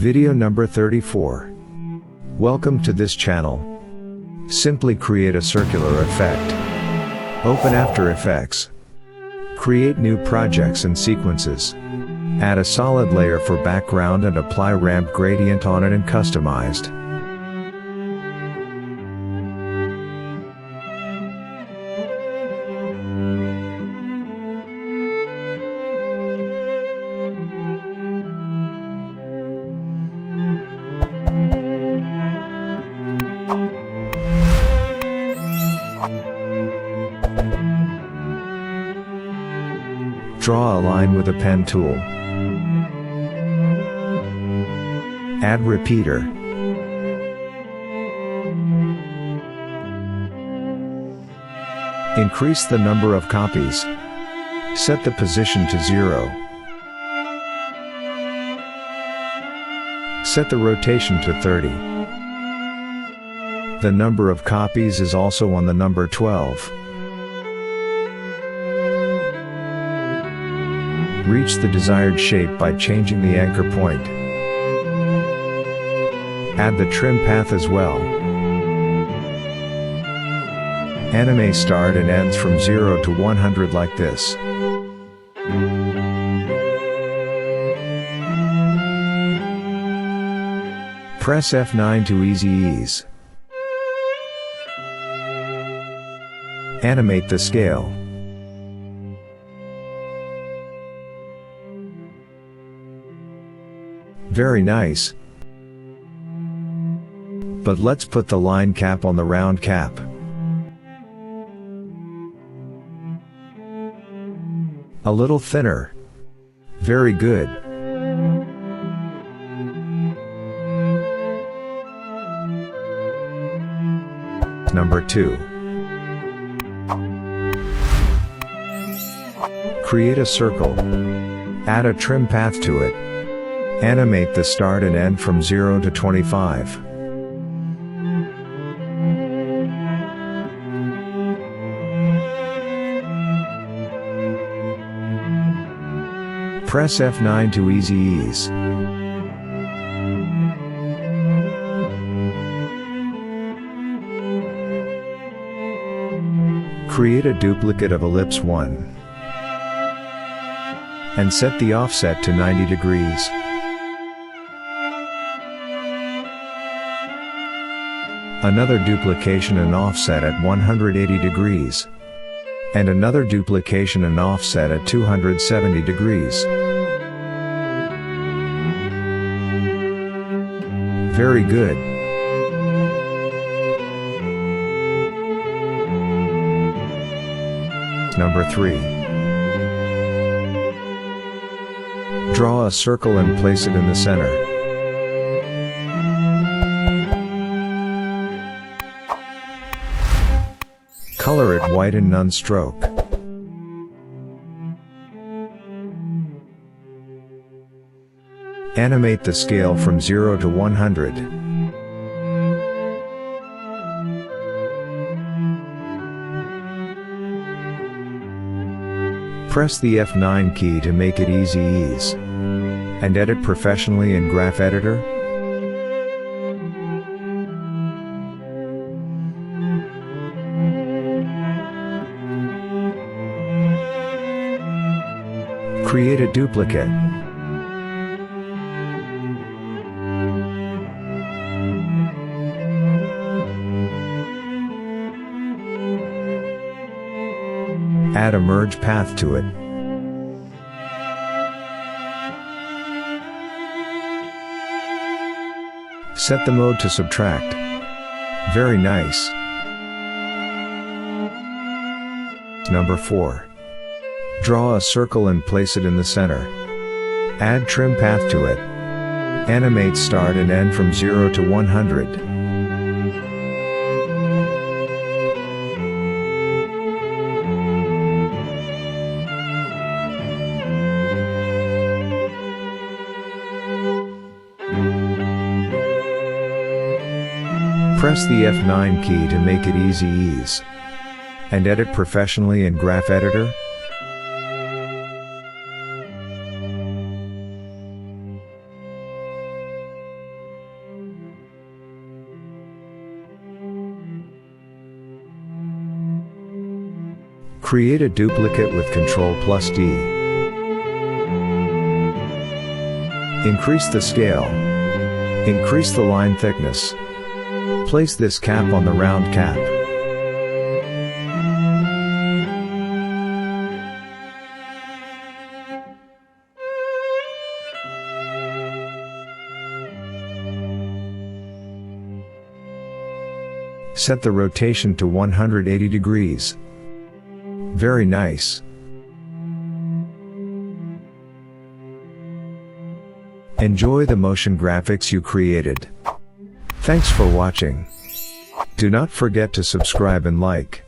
Video number 34. Welcome to this channel. Simply create a circular effect. Open After Effects. Create new projects and sequences. Add a solid layer for background and apply ramp gradient on it and customized. Draw a line with a pen tool. Add repeater. Increase the number of copies. Set the position to 0. Set the rotation to 30. The number of copies is also on the number 12. Reach the desired shape by changing the anchor point. Add the trim path as well. Animate start and ends from 0 to 100 like this. Press F9 to easy ease. Animate the scale. Very nice. But let's put the line cap on the round cap. A little thinner. Very good. Number 2. Create a circle. Add a trim path to it. Animate the start and end from 0 to 25. Press F9 to easy ease. Create a duplicate of ellipse 1. And set the offset to 90 degrees. Another duplication and offset at 180 degrees. And another duplication and offset at 270 degrees. Very good. Number 3. Draw a circle and place it in the center. Color it white and none stroke. Animate the scale from 0 to 100. Press the F9 key to make it easy ease. And edit professionally in Graph Editor. Create a duplicate. Add a merge path to it. Set the mode to subtract. Very nice. Number 4. Draw a circle and place it in the center. Add trim path to it. Animate start and end from 0 to 100. Press the F9 key to make it easy ease. And edit professionally in Graph Editor. Create a duplicate with Ctrl+D. Increase the scale. Increase the line thickness. Place this cap on the round cap. Set the rotation to 180 degrees. Very nice. Enjoy the motion graphics you created. Thanks for watching. Do not forget to subscribe and like.